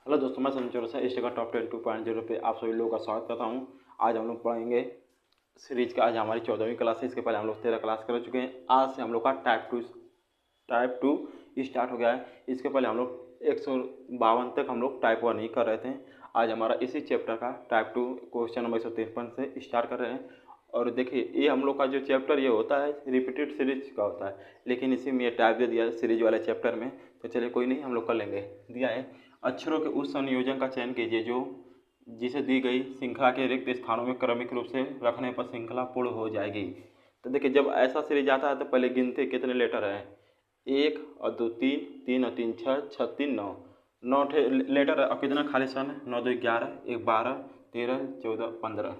Hello दोस्तों, मैं संजय चौरसिया इस जगह टॉप 10 2.0 पे आप सभी लोगों का स्वागत करता हूँ। आज हम लोग पढ़ेंगे सीरीज का। आज हमारी 14वीं क्लास है। इसके पहले हम लोग 13 क्लास कर चुके हैं। आज से हम लोग का टाइप टू स्टार्ट हो गया है। इसके पहले हम लोग 152 तक हम लोग टाइप 1 ही कर रहे थे। आज हमारा इसी चैप्टर का टाइप 2 क्वेश्चन नंबर 153 से स्टार्ट कर रहे हैं। और देखिए, ये हम लोग का जो चैप्टर ये होता है रिपीटेड सीरीज का होता है, लेकिन इसी में ये टाइप दे दिया है सीरीज वाले चैप्टर में। तो चलिए कोई नहीं, हम लोग कर लेंगे। दिया है अक्षरों के उस संयोजन का चयन कीजिए जो जिसे दी गई श्रृंखला के रिक्त स्थानों में क्रमिक रूप से रखने पर श्रृंखला पूर्ण हो जाएगी। तो देखिए, जब ऐसा सीरीज आता है तो पहले गिनते कितने लेटर हैं। 1 और 2 3, 3 और 3 6, 6 3 9, 9 लेटर है। और कितना खाली स्थान है? 9 2 11, 1 12, 13 14 15।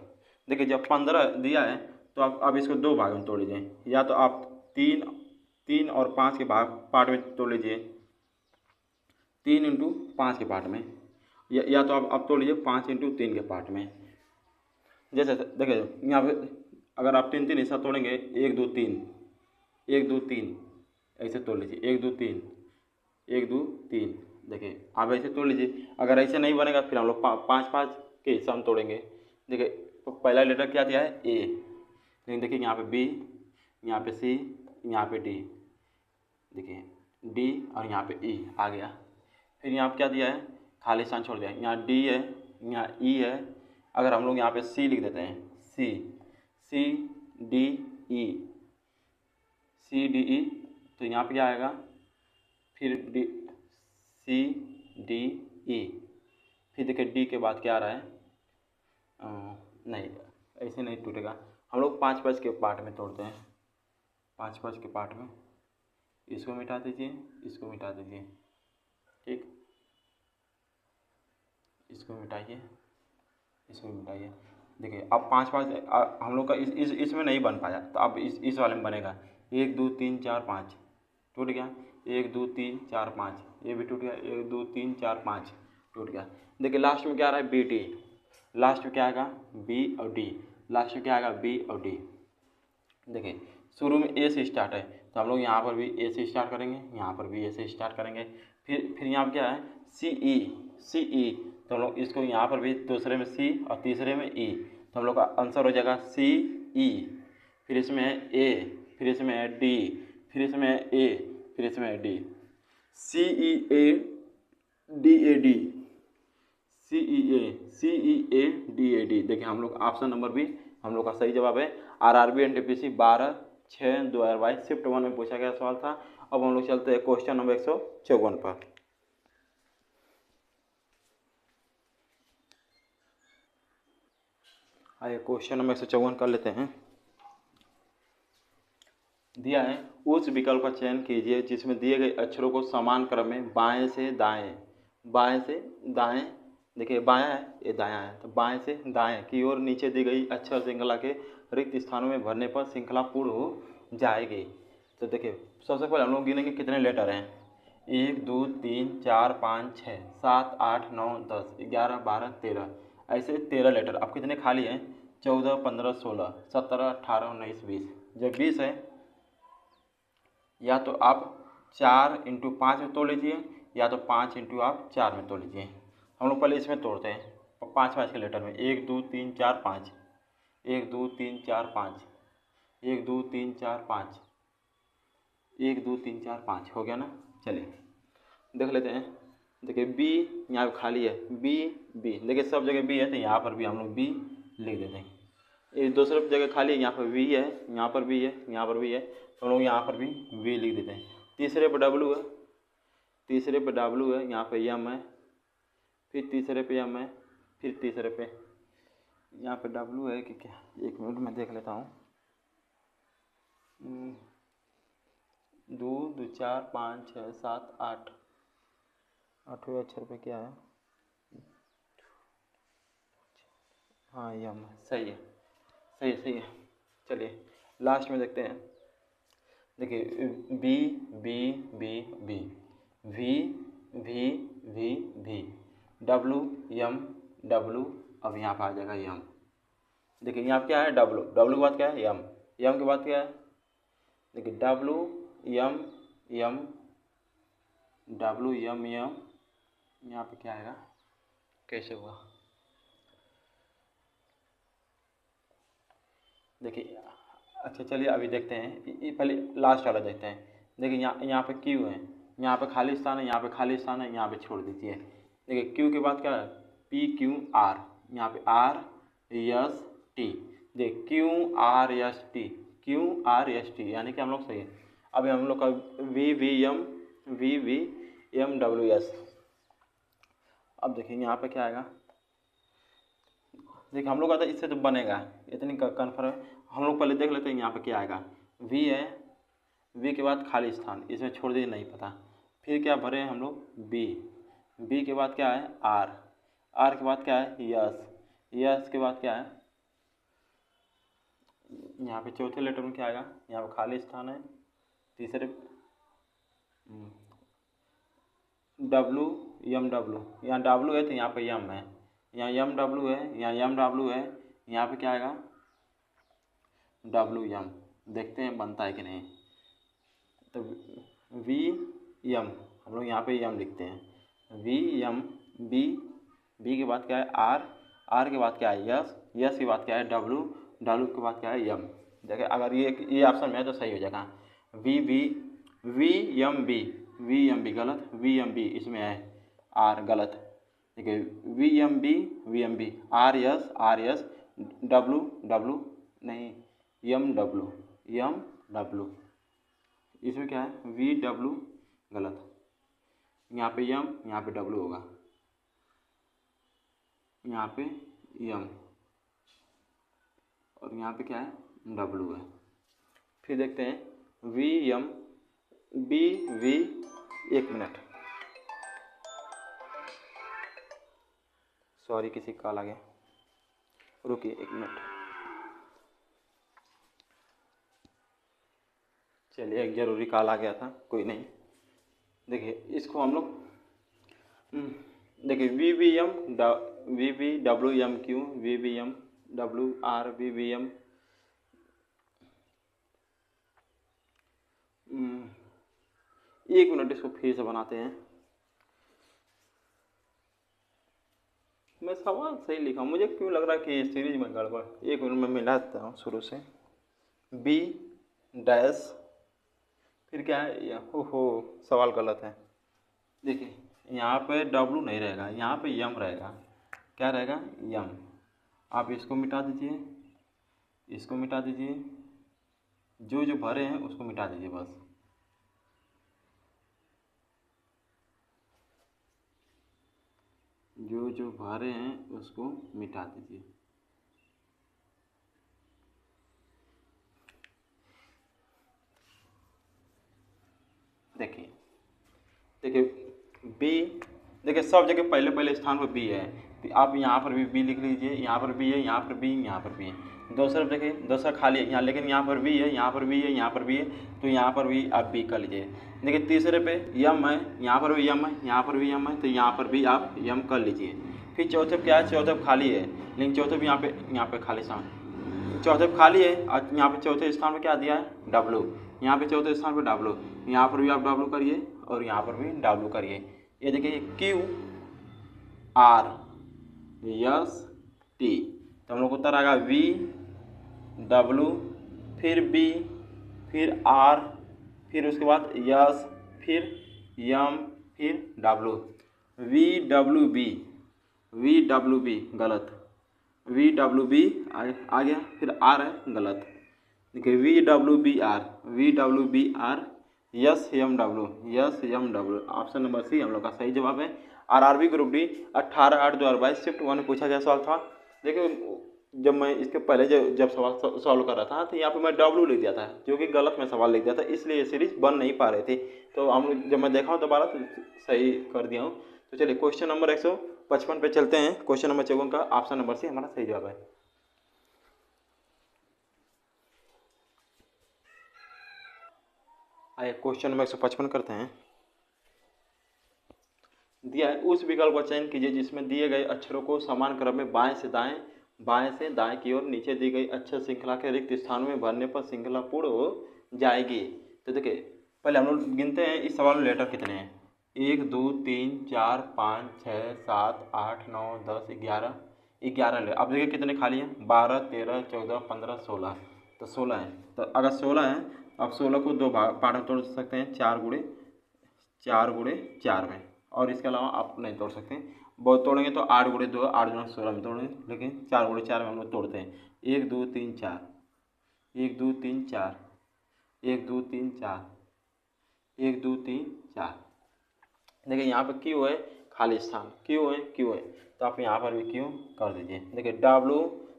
देखिए, जब 15 दिया है तो आप अब इसको दो भाग में तोड़ लीजिए। या तो आप 3 और 5 के पार्ट में तोड़ लीजिए, 3 इंटू 5 के पार्ट में, या तो आप अब तोड़ लीजिए 5 इंटू 3 के पार्ट में। जैसे देखिए, यहाँ पे अगर आप 3 3 हिस्सा तोड़ेंगे, 1 2 3, 1 2 3, ऐसे तोड़ लीजिए, 1 2 3, 1 2 3। देखिए, आप ऐसे तोड़ लीजिए। अगर ऐसे नहीं बनेगा फिर हम लोग 5 5 के हिस्सा में तोड़ेंगे। देखिए, पहला लेटर क्या दिया है? ए। लेकिन देखिए, यहाँ पे बी, यहाँ पे सी, यहाँ पे डी। देखिए, डी और यहाँ पे ई आ गया। फिर यहाँ पे क्या दिया है? खाली स्थान छोड़ दिया। यहाँ डी है, यहाँ ई है। अगर हम लोग यहाँ पे सी लिख देते हैं, सी C D E, C D E, तो यहाँ पे क्या आएगा? फिर डी सी डी ई। फिर देखिए, डी के बाद क्या आ रहा है? नहीं, ऐसे नहीं टूटेगा। हम लोग 5 5 के पार्ट में तोड़ते हैं। 5 5 के पार्ट में इसको मिटा दीजिए, इसको मिटा दीजिए, ठीक। इसको मिटाइए, इसको मिटाइए। देखिए, अब 5 5 हम लोग का इसमें नहीं बन पाया, तो अब इस वाले में बनेगा। 1 2 3 4 5 टूट गया। 1 2 3 4 5, ये भी टूट गया। 1 2 3 4 5 टूट गया। देखिए, लास्ट में क्या आ रहा है? B D. लास्ट में क्या आएगा? बी और डी। लास्ट में क्या आएगा? बी और डी। देखिए, शुरू में ए से स्टार्ट है, तो हम लोग यहाँ पर भी ए से स्टार्ट करेंगे, यहाँ पर भी ए से स्टार्ट करेंगे। फिर यहाँ पर क्या है? सी ई, सी ई। तो हम लोग इसको यहाँ पर भी दूसरे में सी और तीसरे में ई, तो हम लोग का आंसर हो जाएगा सी ई। फिर इसमें है ए, फिर इसमें है डी, फिर इसमें है ए, फिर इसमें है D. C E A D A D, C E A D A D. देखिए, हम लोग ऑप्शन नंबर भी हम लोग का सही जवाब है। आरआरबी एनटीपीसी 12/6/2022 शिफ्ट 1 में पूछा गया सवाल था। अब हम लोग चलते हैं क्वेश्चन नंबर 154 पर। आइए क्वेश्चन नंबर 154 कर लेते हैं। दिया है, उस विकल्प का चयन कीजिए जिसमें दिए गए अक्षरों को समान क्रम में बाएं से दाएं। देखिए, बायां है, ये दायां है, तो बाएं से दाएं की ओर नीचे दी गई अक्षर श्रृंखला के रिक्त स्थानों में भरने पर श्रृंखला पूर्ण हो जाएगी। तो देखिए, सबसे पहले हम लोग गिनेंगे कितने लेटर हैं। 1 2 3 4 5 6 7 8 9 10 11 12 13, ऐसे 13 लेटर। अब कितने खाली हैं? 14 15 16 17 18 19 20। जब 20 है, या तो आप 4 इंटू 5 में तोड़ लीजिए, या तो 5 इंटू आप 4 में तोड़ लीजिए। हम लोग पहले इसमें तोड़ते हैं 5 5 के लेटर में। 1 2 3 4 5, 1 2 3 4 5, 1 2 3 4 5, 1 2 3 4 5 हो गया ना। चलिए देख लेते हैं। देखिए, बी यहाँ पे खाली है, बी बी। देखिए, सब जगह बी है, तो यहाँ पर भी हम लोग बी लिख देते हैं। ये दूसरे जगह खाली है, यहाँ पर वी है, यहाँ पर भी है, यहाँ पर भी है, तो हम लोग यहाँ पर भी वी लिख देते हैं। तीसरे पर डब्लू है, तीसरे पे डब्लू है, यहाँ पे एम है, फिर तीसरे पे एम है, फिर तीसरे पे यहाँ पे डब्लू है कि क्या? 1 मिनट में देख लेता हूँ। 2 2 4 5 6 7 8, 8वें अक्षर पे क्या है? हाँ, एम है। सही है, सही है। चलिए लास्ट में देखते हैं। देखिए, B B B B, V V V V, W M W. अब यहाँ पर आ जाएगा एम। देखिए, यहाँ पर क्या है? डब्लू, डब्लू के बाद क्या है? एम, एम के बाद क्या है? देखिए, W M M, W M M, यहाँ पे क्या आएगा? कैसे हुआ देखिए। अच्छा चलिए अभी देखते हैं, ये पहले लास्ट वाला देखते हैं। देखिए यहाँ पे क्यू है, यहाँ पे खाली स्थान है, यहाँ पे खाली स्थान है, यहाँ पे छोड़ दीजिए। देखिए क्यू के बाद क्या है, पी क्यू आर, यहाँ पे आर एस टी। देखिए Q R S T, Q R S T, यानी कि हम लोग सही है। अभी हम लोग का V V M W S. अब देखिए यहाँ पे क्या आएगा, देखिए हम लोग का तो इससे तो बनेगा, इतनी कन्फर्म। हम लोग पहले देख लेते हैं यहाँ पे क्या आएगा। वी है, वी के बाद खाली स्थान, इसमें छोड़ दीजिए, नहीं पता। फिर क्या भरे हैं हम लोग, बी, बी के बाद क्या है, आर, आर के बाद क्या है, यस, यस के बाद क्या है, यहाँ पे चौथे लेटर में क्या आएगा, यहाँ पे खाली स्थान है। तीसरे डब्लू एम डब्लू, यहाँ डब्लू है तो यहाँ पे एम है, यहाँ एम डब्लू है, यहाँ एम डब्लू है, यहाँ पे क्या आएगा, डब्लू एम। देखते हैं बनता है कि नहीं। तो वी एम, हम लोग यहाँ पे एम लिखते हैं, वी एम, बी, बी के बाद क्या है, आर, आर के बाद क्या है, यस, यस के बाद क्या है, डब्लू, डब्लू के बाद क्या है, एम। देखिए अगर ये ऑप्शन में है तो सही हो जाएगा। V V V M B, V M B गलत, वी एम बी इसमें है, आर गलत। देखिए V M B, R S, W W नहीं, एम डब्लू, एम डब्लू, इसमें क्या है, वी डब्लू गलत। यहाँ पे एम, यहाँ पे डब्लू होगा, यहाँ पे एम और यहाँ पे क्या है, डब्लू है। फिर देखते हैं वी एम बी वी, एक मिनट, सॉरी किसी का कॉल आ गया, रुकिए एक मिनट। चलिए एक ज़रूरी कॉल आ गया था, कोई नहीं। देखिए इसको हम लोग देखिए V V M W M Q, V V M W R, V V M, एक मिनट इसको फिर से बनाते हैं। मैं सवाल सही लिखा, मुझे क्यों लग रहा है कि सीरीज में गड़बड़। एक मिनट में मिलाता हूँ शुरू से, बी डैश, फिर क्या है, हो सवाल गलत है। देखिए यहाँ पे डब्लू नहीं रहेगा, यहाँ पे यम रहेगा, क्या रहेगा, यम। आप इसको मिटा दीजिए, इसको मिटा दीजिए, जो जो भरे हैं उसको मिटा दीजिए बस। जो जो भरे हैं उसको मिटा दीजिए। देखिए देखिए बी, देखिए सब जगह पहले पहले स्थान पर बी है, तो आप यहाँ पर भी बी लिख लीजिए, यहाँ पर बी है, यहाँ पर बी, यहाँ पर बी है। दूसरा देखिए, दूसरा खाली है यहाँ, लेकिन यहाँ पर बी है, यहाँ पर बी है, यहाँ पर बी है, तो यहाँ पर भी आप बी कर लीजिए। देखिए तीसरे पे यम है, यहाँ पर भी यम है, यहाँ पर भी यम है, तो यहाँ पर भी आप यम कर लीजिए। फिर चौथे क्या है, चौथे खाली है, लेकिन चौथे भी यहाँ पे खाली स्थान, चौथे खाली है और यहाँ पे चौथे स्थान पे क्या दिया है, डब्लू, यहाँ पे चौथे स्थान पे डब्लू, यहाँ पर भी आप डब्लू करिए और यहाँ पर भी डब्लू करिए। ये देखिए क्यू आर एस टी, तो हम लोग को उत्तर आएगा वी डब्लू, फिर बी, फिर आर, फिर उसके बाद यस, फिर एम, फिर W, V W B, V W B गलत, वी डब्लू बी आ गया, फिर आर है गलत। देखिए V W B R, V W B R, S M W, S M W, option number C हम लोग का सही जवाब है। आरआरबी ग्रुप डी 18/8/2022 शिफ्ट 1 में पूछा गया सवाल था। देखिए जब मैं इसके पहले जब सवाल सॉल्व कर रहा था तो यहाँ पे मैं डब्लू लिख दिया था, जो कि गलत में सवाल लिख दिया था, इसलिए ये सीरीज बन नहीं पा रही थी। तो हम जब मैं देखा हूँ दोबारा तो सही कर दिया हूँ। तो चलिए क्वेश्चन नंबर 155 पे चलते हैं। क्वेश्चन नंबर 54 का ऑप्शन नंबर सी हमारा सही जवाब है। आइए क्वेश्चन नंबर 155 करते हैं। दिया है उस विकल्प का चयन कीजिए जिसमें दिए गए अक्षरों को समान क्रम में बाएं से दाएं की ओर नीचे दी गई अक्षर श्रृंखला के रिक्त स्थानों में भरने पर श्रृंखला पूर्ण हो जाएगी। तो देखिए पहले हम लोग गिनते हैं इस सवाल में लेटर कितने हैं। 1 2 3 4 5 6 7 8 9 10 11 11 ले। अब देखिए कितने खाली हैं, 12 13 14 15 16, तो 16 हैं। तो अगर 16 हैं, अब 16 को दो पार्ट में तोड़ सकते हैं, 4 गुणे 4 में, और इसके अलावा आप नहीं तोड़ सकते हैं। बहुत तोड़ेंगे तो 8 गुणे 2 8 गुणे 16 में तोड़ेंगे, लेकिन 4 गुणे 4 में हम लोग तोड़ते हैं। 1 2 3 4, 1 2 3 4, 1 2 3 4, 1 2 3 4। देखिए यहाँ पे क्यू है, खाली स्थान क्यू है, तो आप यहाँ पर भी क्यू कर दीजिए। देखिए डब्लू,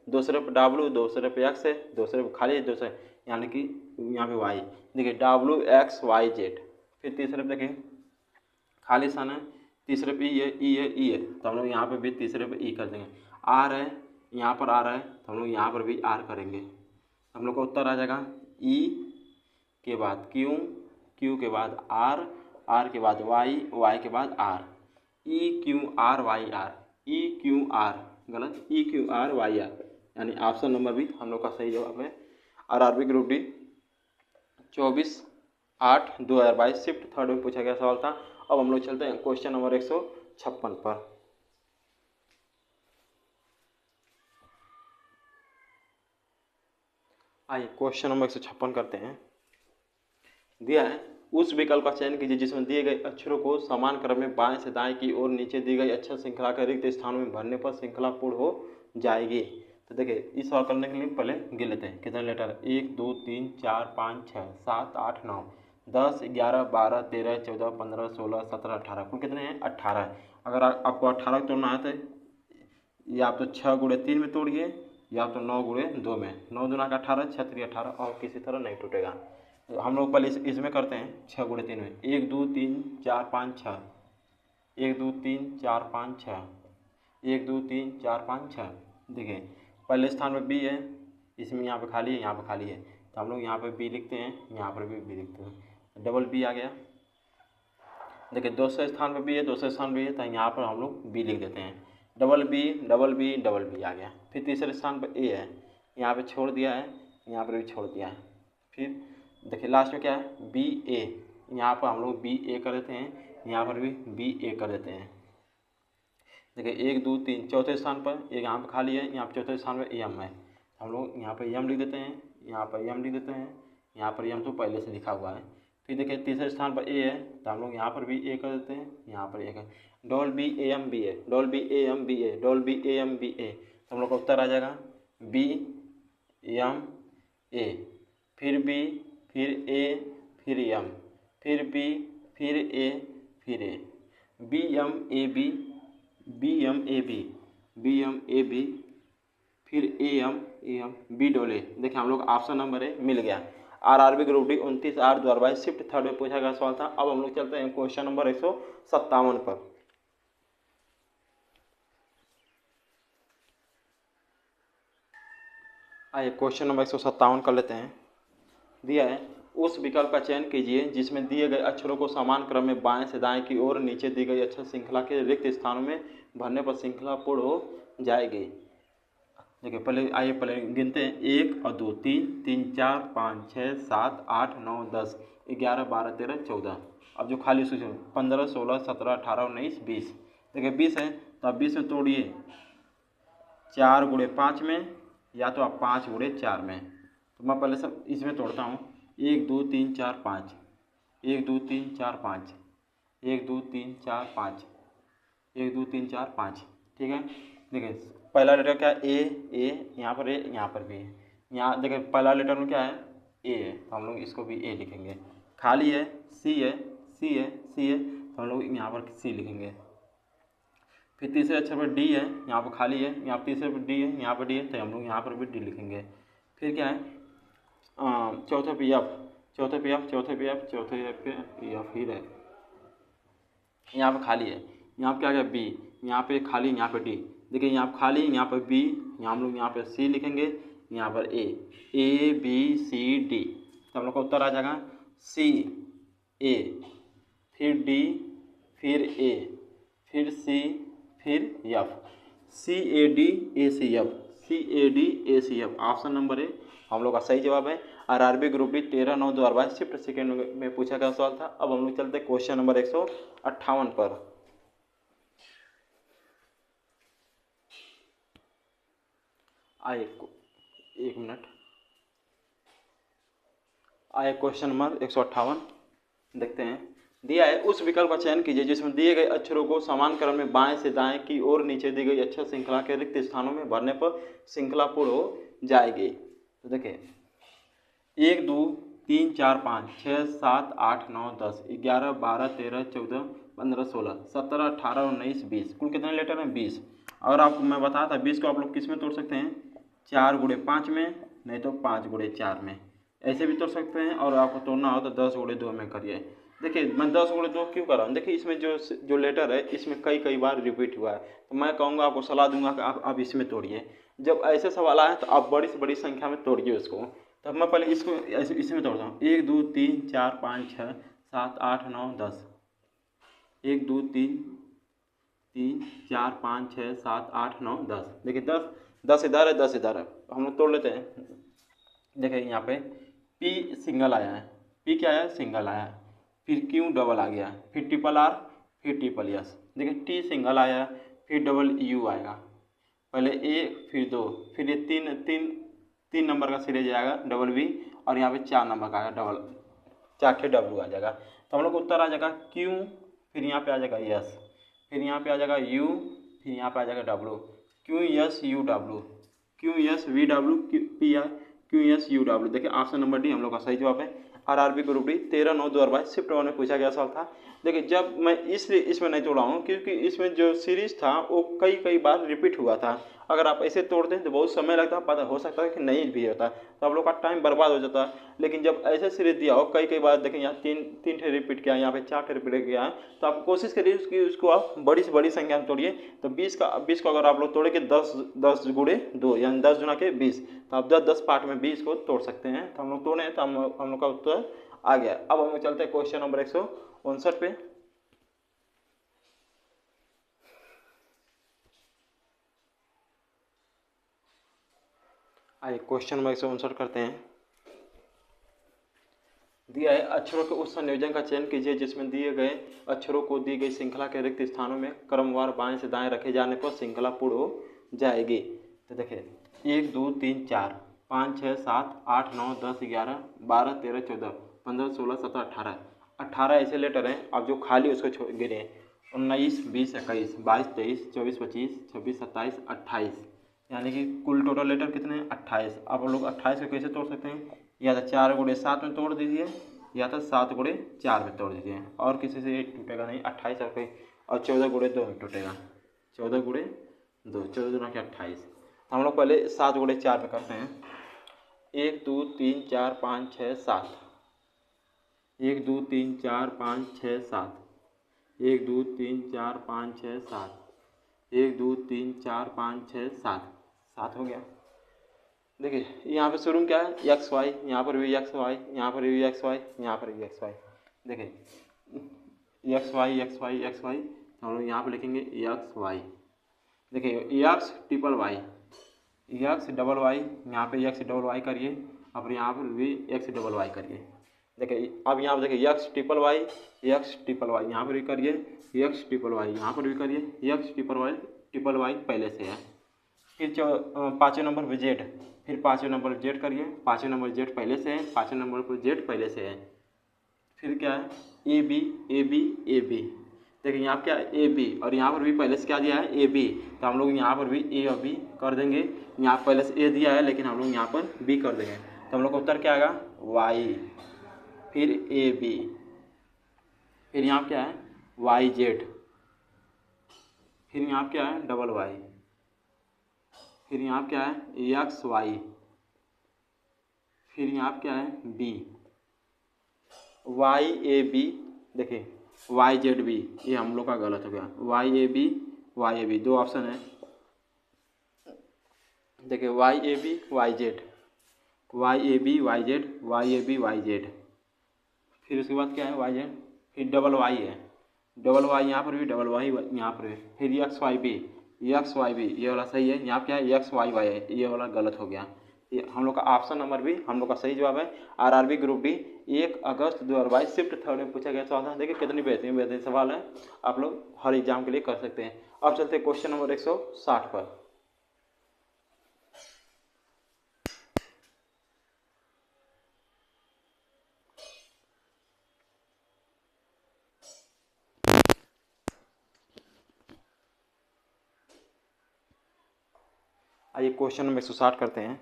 दूसरे पे डब्लू, दूसरे पे एक्स है, दूसरे पे खाली है, दूसरे यानी कि यहाँ पे वाई। देखिए डब्लू एक्स वाई जेड। फिर तीसरे पे देखिए खाली स्थान है, तीसरे पे ई है, तो हम लोग यहाँ पे भी तीसरे पे ई कर देंगे। आर है, यहाँ पर आर है, तो हम लोग यहाँ पर भी आर करेंगे। हम लोग का उत्तर आ जाएगा ई के बाद क्यू, क्यू के बाद आर, आर के बाद वाई, वाई के बाद R. E Q R Y R, E Q R, गलत, E Q R Y R, यानी ऑप्शन नंबर भी हम लोग का सही जवाब है। RRB group D 24/8/2022 shift third में पूछा गया सवाल था। अब हम लोग चलते हैं क्वेश्चन नंबर 156 पर। आइए क्वेश्चन नंबर 156 करते हैं। दिया है, उस विकल्प का चयन कीजिए जिसमें दिए गए अक्षरों को समान क्रम में बाएं से दाएं की ओर नीचे दी गई अक्षर श्रृंखला के रिक्त स्थानों में भरने पर श्रृंखला पूर्ण हो जाएगी। तो देखिए इस सवाल करने के लिए पहले गिन लेते हैं कितने लेटर, 1 2 3 4 5 6 7 8 9 10 11 12 13 14 15 16 17 18, कुल कितने हैं, 18। अगर आपको 18 तोड़ना है तो या आप तो 6 गुणे 3 में तोड़िए, या तो 9 गुणे 2 में, 9 दूना का 18, 6 3 18, और किसी तरह नहीं टूटेगा। तो हम लोग पहले इसमें करते हैं 6 गुणे 3 में, 1 2 3 4 5 6, 1 2 3 4 5 6, 1 2 3 4 5 6। देखिए पहले स्थान पर बी है, इसमें यहाँ पे खाली है, यहाँ पे खाली है, तो हम लोग यहाँ पर बी लिखते हैं, यहाँ पर भी बी लिखते हैं, डबल बी आ गया। देखिए दूसरे स्थान पर बी है, दूसरे स्थान पर भी है, तो यहाँ पर हम लोग बी लिख देते हैं, double B double B double B आ गया। फिर तीसरे स्थान पर ए है, यहाँ पे छोड़ दिया है, यहाँ पर भी छोड़ दिया है। फिर देखिए लास्ट में क्या है, बी ए, यहाँ पर हम लोग बी ए कर देते हैं, यहाँ पर भी बी ए कर देते हैं। देखिए 1 2 3 चौथे स्थान पर एक यहाँ पर खाली है, यहाँ पर चौथे स्थान पर एम है, हम लोग यहाँ पर एम लिख देते हैं, यहाँ पर एम लिख देते हैं, यहाँ पर एम तो पहले से लिखा हुआ है। फिर देखिए तीसरे स्थान पर ए है, तो हम लोग यहाँ पर भी ए कर देते हैं, यहाँ पर ए कर, doll B A M B A, doll B A M B A, doll B A M B A, तो हम लोग का उत्तर आ जाएगा बी एम ए, फिर बी, फिर ए, फिर एम, फिर बी, फिर ए, फिर A, B M A B, B M A B, B M A B, फिर A M B doll A. देखिए हम लोग ऑप्शन नंबर ए मिल गया। RRB group D 29/8/2022 shift third में पूछा गया सवाल था। अब हम लोग चलते हैं क्वेश्चन नंबर 157 पर। आइए क्वेश्चन नंबर 157 कर लेते हैं। दिया है, उस विकल्प का चयन कीजिए जिसमें दिए गए अक्षरों को समान क्रम में बाएं से दाएं की ओर नीचे दी गई अक्षर श्रृंखला के रिक्त स्थानों में भरने पर श्रृंखला पूर्ण हो जाएगी। देखिए पहले गिनते हैं, 1 और 2 3 3 4 5 6 7 8 9 10 11 12 13 14। अब जो खाली सूची 15 16 17 18 19 20। देखिए 20 है, तो आप 20 में तोड़िए 4 गुणे 5 में, या तो आप 5 गुणे 4 में। तो मैं पहले सब इसमें तोड़ता हूँ, 1 2 3 4 5, 1 2 3 4 5, 1 2 3 4 5, 1 2 3 4 5। ठीक है, देखिए पहला लेटर क्या है, ए, यहाँ पर ए, यहाँ पर भी है। यहाँ देखिए पहला लेटर में क्या है, ए है, तो हम लोग इसको भी ए लिखेंगे। खाली है, सी है, तो हम लोग यहाँ पर सी लिखेंगे। फिर तीसरे अक्षर पर डी है, यहाँ पर खाली है, यहाँ तीसरे पर डी है, यहाँ पर डी है, तो हम लोग यहाँ पर भी डी लिखेंगे। फिर क्या है, चौथे पे एफ, चौथे पे एफ फिर है, यहाँ पर खाली है, यहाँ पर क्या है बी, यहाँ पे खाली, यहाँ पे डी। देखिए यहाँ पर खाली, यहाँ पर बी, यहाँ हम लोग यहाँ पर सी लिखेंगे, यहाँ पर ए बी सी डी, तो हम लोग का उत्तर आ जाएगा सी ए, फिर डी, फिर ए, फिर सी, फिर F, C A D A C F, C A D A C F. Option number A हम लोग का सही जवाब है RRB group D 13/9/2022 shift second में पूछा गया सवाल था। अब हम लोग चलते हैं क्वेश्चन नंबर 158 पर। आइए एक मिनट, आइए क्वेश्चन नंबर 158 देखते हैं। दिया है उस विकल्प का चयन कीजिए जिसमें दिए गए अक्षरों को समान क्रम में बाएं से दाएं की ओर नीचे दी गई अक्षर श्रृंखला के रिक्त स्थानों में भरने पर श्रृंखला पूर्ण हो जाएगी। तो देखिए 1 2 3 4 5 6 7 8 9 10 11 12 13 14 15 16 17 18 19 20 कुल कितने लेटर हैं 20। और आपको मैं बताया था 20 को आप लोग किस में तोड़ सकते हैं 4 गुणे 5 में, नहीं तो 5 गुणे 4 में, ऐसे भी तोड़ सकते हैं। और आपको तोड़ना हो तो 10 गुणे 2 में करिए। देखिए मैं 10 गुणे 2 क्यों कर रहा हूँ, देखिए इसमें जो लेटर है इसमें कई बार रिपीट हुआ है, तो मैं कहूँगा आपको सलाह दूंगा कि आप इसमें तोड़िए। जब ऐसे सवाल आए तो आप बड़ी से बड़ी संख्या में तोड़िए उसको। तब मैं पहले इसको इसमें तोड़ता हूँ 1 2 3 4 5 6 7 8 9 10, 1 2 3 4 5 6 7 8 9 10। देखिए 10 इधर है 10 इधर है, हम लोग तोड़ लेते हैं। देखिए यहाँ पे P सिंगल आया है, P क्या आया सिंगल आया है, फिर Q डबल आ गया, फिर ट्रिपल R, फिर ट्रिपल S। देखिए T सिंगल आया, फिर डबल U आएगा, पहले A फिर 2, फिर ये तीन नंबर का सीरीज आएगा डबल B, और यहाँ पे 4 नंबर का आएगा डबल, 4 ठे W आ जाएगा। तो हम लोग उत्तर आ जाएगा Q, फिर यहाँ पे आ जाएगा S, फिर यहाँ पे आ जाएगा U, फिर यहाँ पे आ जाएगा W, QSUW, QSVW, QSUW। देखिए ऑप्शन नंबर डी हम लोग का सही जवाब है। आरआरबी ग्रुप डी 13/9/2022 शिफ्ट 1 में पूछा गया सवाल था। देखिए जब मैं इसलिए इसमें नहीं तोड़ा हूँ क्योंकि इसमें जो सीरीज था वो कई बार रिपीट हुआ था। अगर आप ऐसे तोड़ते हैं तो बहुत समय लगता, पता हो सकता है कि नहीं भी होता, तो आप लोग का टाइम बर्बाद हो जाता। लेकिन जब ऐसे सीरीज दिया हो कई बार, देखें यहाँ तीन ठे रिपीट किया, यहाँ पे 4 ठे रिपीट किया है, तो आप कोशिश करिए कि उसको आप बड़ी से बड़ी संख्या में तोड़िए। तो 20 को अगर आप लोग तोड़ेंगे 10 गुणे 2 यानी 10 गुना के 20, तो आप 10 पार्ट में 20 को तोड़ सकते हैं। तो हम लोग तोड़े तो हम लोग का उत्तर आ गया। अब हम लोग चलते हैं क्वेश्चन नंबर 159 पे। आइए क्वेश्चन नंबर 159 करते हैं। दिया है अक्षरों के उस संयोजन का चयन कीजिए जिसमें दिए गए अक्षरों को दी गई श्रृंखला के रिक्त स्थानों में क्रमवार बाएं से दाएं रखे जाने पर श्रृंखला पूर्ण हो जाएगी। तो देखिए 1 2 3 4 5 6 7 8 9 10 11 12 13 14 15 16 17 18 ऐसे लेटर हैं। अब जो खाली उसको गिने 19 20 21 22 23 24 25 26 27 28, यानी कि कुल टोटल लेटर कितने हैं 28। आप लोग 28 को कैसे तोड़ सकते हैं, या तो 4 गुणे 7 में तोड़ दीजिए, या तो 7 गुणे 4 में तोड़ दीजिए, और किसी से टूटेगा नहीं 28 और 14 गुणे 2 में टूटेगा, 14 गुणे 2, 14 गुना के 28। हम लोग पहले 7 गुणे 4 में करते हैं। 1 2 3 4 5 6 7, 1 2 3 4 5 6 7, 1 2 3 4 5 6 7, 1 2 3 4 5 6 7, 7 हो गया। देखिए यहाँ पे शुरू में क्या है एक्स वाई, यहाँ पर भी एक्स वाई, यहाँ पर भी एक्स वाई, यहाँ पर भी एक्स वाई। देखिए X Y X Y X Y, हम लोग यहाँ पर लिखेंगे एक्स वाई। देखिए X triple Y, X double Y, यहाँ पे एक्स डबल वाई करिए, अब यहाँ पर भी एक्स डबल वाई करिए। देखिए अब यहाँ पर देखिए एक्स ट्रिपल वाई, यहाँ पर भी करिए, एक्स ट्रिपल वाई, यहाँ पर भी करिए, एक्स ट्रिपल वाई पहले से है। फिर 5वें नंबर पर जेड, फिर 5वें नंबर पर जेड करिए, 5वें नंबर जेड पहले से है, 5वें नंबर पर जेड पहले से है। फिर क्या है A B A B A B. देखिए यहाँ क्या है ए बी, और यहाँ पर भी पहले से क्या दिया है ए बी, तो हम लोग यहाँ पर भी ए और बी कर देंगे। यहाँ पहले से ए दिया है लेकिन हम लोग यहाँ पर बी कर देंगे, तो हम लोग का उत्तर क्या आएगा वाई, फिर ए बी, फिर यहाँ क्या है वाई जेड, फिर यहाँ क्या है डबल वाई, फिर यहाँ क्या है एक्स वाई, फिर यहाँ क्या है बी, वाई ए बी। देखिए वाई जेड बी, ये हम लोग का गलत हो गया, वाई ए बी दो ऑप्शन है। देखिए Y A B Y Z, Y A B Y Z, Y A B Y Z, फिर उसके बाद क्या है वाई जेड, फिर डबल वाई है, डबल वाई यहाँ पर भी, डबल वाई यहाँ पर भी, फिर एक्स वाई बी, ये वाला सही है। यहाँ क्या है एक्स वाई वाई है, ये वाला गलत हो गया। हम लोग का ऑप्शन नंबर बी हम लोग का सही जवाब है। आरआरबी ग्रुप डी 1 अगस्त 2022 शिफ्ट 3rd में पूछा गया सवाल था। देखिए कितनी बेहतरीन सवाल है, आप लोग हर एग्जाम के लिए कर सकते हैं। अब चलते हैं क्वेश्चन नंबर 160 पर। आइए क्वेश्चन नंबर 160 करते हैं।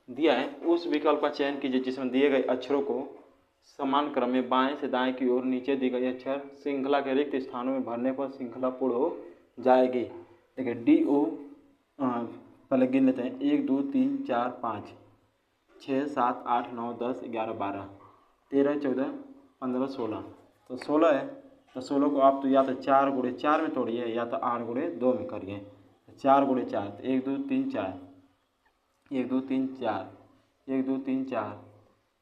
दिया है उस विकल्प का चयन कीजिए जिसमें दिए गए अक्षरों को समान क्रम में बाएं से दाएं की ओर नीचे दी गई अक्षर श्रृंखला के रिक्त स्थानों में भरने पर श्रृंखला पूर्ण हो जाएगी। देखिए डी ओ पहले गिन लेते हैं 1 2 3 4 5 6 7 8 9 10 11 12 13 14 15 16। तो 16 है, तो 16 को आप तो या तो 4 गुणे 4 में तोड़िए या तो 8 गुणे 2 में करिए। 4 गुणे 4 तो 1 2 3 4 1 2 3 4 1 2 3 4।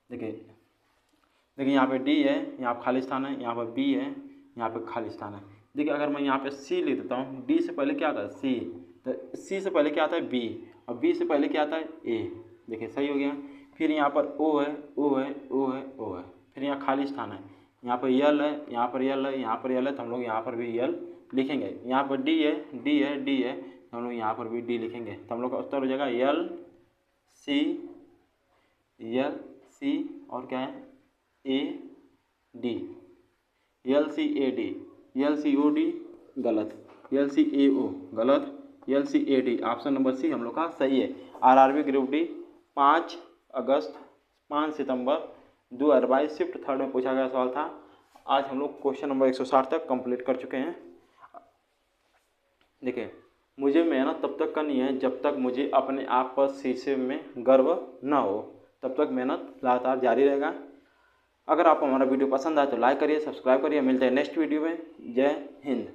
देखिए यहाँ पे डी है, यहाँ खाली स्थान है, यहाँ पर बी है, यहाँ पे खाली स्थान है। देखिए अगर मैं यहाँ पे सी लिख देता हूँ, डी से पहले क्या आता है सी, तो सी से पहले क्या आता है बी, और बी से पहले क्या आता है ए। देखिए सही हो गया। फिर यहाँ पर ओ है, ओ है, ओ है, ओ है, फिर यहाँ खाली स्थान है, यहाँ पर यल है, यहाँ पर यल है, यहाँ पर यल है, तो हम लोग यहाँ पर भी यल लिखेंगे। यहाँ पर डी है, डी है, डी है, तो हम लोग यहाँ पर भी डी लिखेंगे। तो हम लोग का उत्तर हो जाएगा यल सी और क्या है A D, L C A D, L C O D गलत, यल सी ए ओ गलत, L C A D. Option number C हम लोग का सही है। आरआरबी ग्रुप डी 5 सितंबर 2022 शिफ्ट 3rd में पूछा गया सवाल था। आज हम लोग क्वेश्चन नंबर 160 तक कंप्लीट कर चुके हैं। देखिए मुझे मेहनत तब तक करनी है जब तक मुझे अपने आप पर शीशे में गर्व न हो, तब तक मेहनत लगातार जारी रहेगा। अगर आपको हमारा वीडियो पसंद आए तो लाइक करिए, सब्सक्राइब करिए। मिलते हैं नेक्स्ट वीडियो में। जय हिंद।